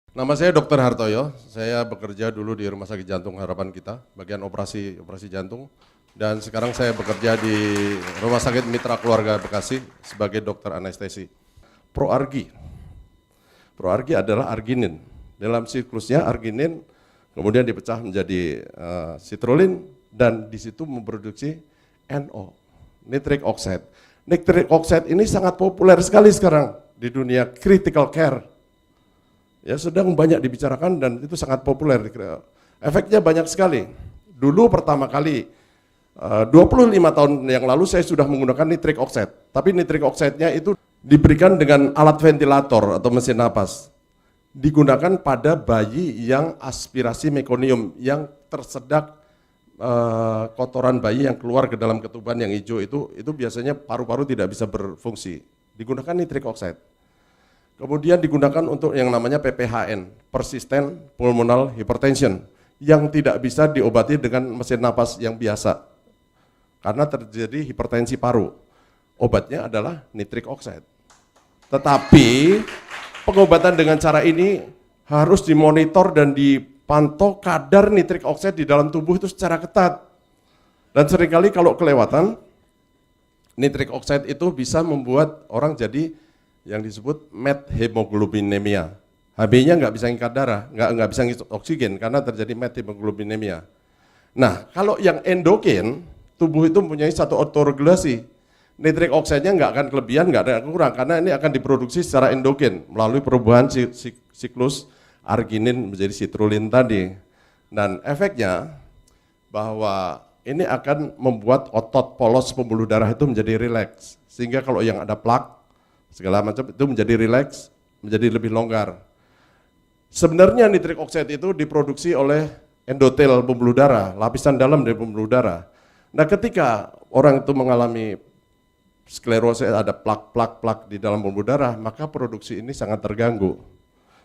Nama saya Dr. Hartoyo, saya bekerja dulu di Rumah Sakit Jantung Harapan Kita, bagian operasi jantung. Dan sekarang saya bekerja di Rumah Sakit Mitra Keluarga Bekasi sebagai dokter anestesi. Proargi adalah arginin. Dalam siklusnya arginin kemudian dipecah menjadi citrulline dan di situ memproduksi NO, nitric oxide. Nitric oxide ini sangat populer sekali sekarang di dunia critical care. Ya, sedang banyak dibicarakan dan itu sangat populer. Efeknya banyak sekali. Dulu pertama kali 25 tahun yang lalu saya sudah menggunakan nitric oxide. Tapi nitric oxide-nya itu diberikan dengan alat ventilator atau mesin napas. Digunakan pada bayi yang aspirasi mekonium, yang tersedak kotoran bayi yang keluar ke dalam ketuban yang hijau itu biasanya paru-paru tidak bisa berfungsi. Digunakan nitric oxide. Kemudian digunakan untuk yang namanya PPHN, persistent pulmonal hypertension, yang tidak bisa diobati dengan mesin napas yang biasa. Karena terjadi hipertensi paru. Obatnya adalah nitric oxide. Tetapi pengobatan dengan cara ini harus dimonitor dan dipantau kadar nitric oxide di dalam tubuh itu secara ketat. Dan seringkali kalau kelewatan, nitric oxide itu bisa membuat orang jadi yang disebut methemoglobinemia. HB-nya nggak bisa ngangkat darah, nggak bisa ngisi oksigen karena terjadi methemoglobinemia. Nah, kalau yang endogen, tubuh itu mempunyai satu autoregulasi. Nitric oxide-nya nggak akan kelebihan, nggak ada kurang karena ini akan diproduksi secara endogen melalui perubahan siklus arginin menjadi citrulline tadi. Dan efeknya bahwa ini akan membuat otot polos pembuluh darah itu menjadi rileks. Sehingga kalau yang ada plak segala macam itu menjadi rileks, menjadi lebih longgar. Sebenarnya nitric oxide itu diproduksi oleh endotel pembuluh darah, lapisan dalam dari pembuluh darah. Nah, ketika orang itu mengalami sklerosis, ada plak di dalam pembuluh darah, maka produksi ini sangat terganggu.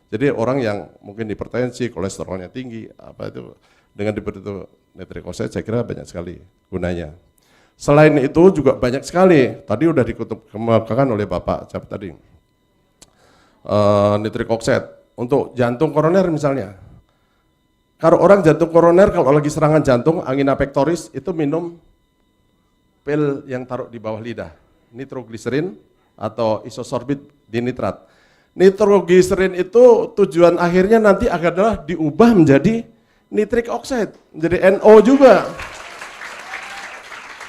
Jadi orang yang mungkin hipertensi, kolesterolnya tinggi, apa itu dengan diberi itu nitric oxide saya kira banyak sekali gunanya. Selain itu juga banyak sekali, tadi udah dikemukakan oleh Bapak siapa tadi, nitric oxide untuk jantung koroner misalnya. Kalau orang jantung koroner kalau lagi serangan jantung, angina pectoris itu minum pil yang taruh di bawah lidah, nitrogliserin atau isosorbit dinitrat. Nitrogliserin itu tujuan akhirnya nanti adalah diubah menjadi nitric oxide, menjadi NO juga.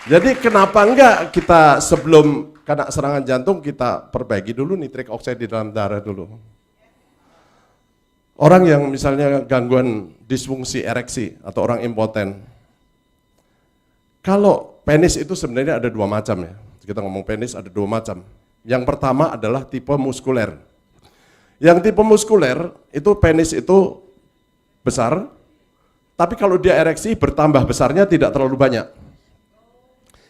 Jadi kenapa enggak kita sebelum kena serangan jantung kita perbaiki dulu nitric oxide di dalam darah dulu. Orang yang misalnya gangguan disfungsi ereksi atau orang impoten. Kalau penis itu sebenarnya ada dua macam ya. Kita ngomong penis ada dua macam. Yang pertama adalah tipe muskuler. Yang tipe muskuler itu penis itu besar, tapi kalau dia ereksi bertambah besarnya tidak terlalu banyak.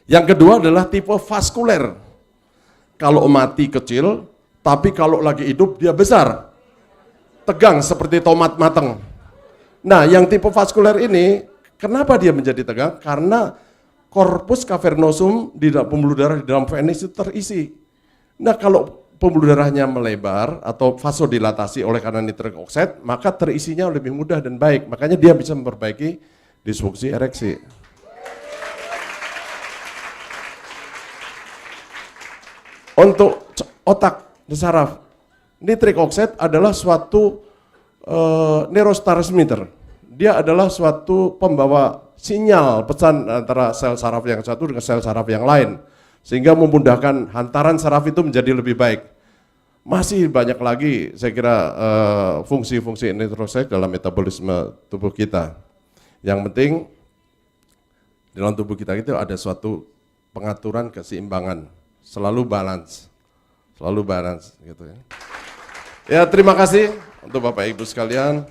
Yang kedua adalah tipe vaskuler. Kalau mati kecil, tapi kalau lagi hidup dia besar. Tegang seperti tomat matang. Nah, yang tipe vaskuler ini, kenapa dia menjadi tegang? Karena corpus cavernosum di dalam pembuluh darah di dalam penis itu terisi. Nah, kalau pembuluh darahnya melebar atau vasodilatasi oleh karena nitric oxide, maka terisinya lebih mudah dan baik. Makanya dia bisa memperbaiki disfungsi ereksi. Untuk otak dan saraf, nitric oxide adalah suatu neurotransmitter. Dia adalah suatu pembawa sinyal pesan antara sel saraf yang satu dengan sel saraf yang lain. Sehingga memudahkan hantaran saraf itu menjadi lebih baik. Masih banyak lagi saya kira fungsi-fungsi nitric oxide dalam metabolisme tubuh kita. Yang penting dalam tubuh kita itu ada suatu pengaturan keseimbangan. Selalu balance gitu ya. Ya, terima kasih untuk Bapak Ibu sekalian.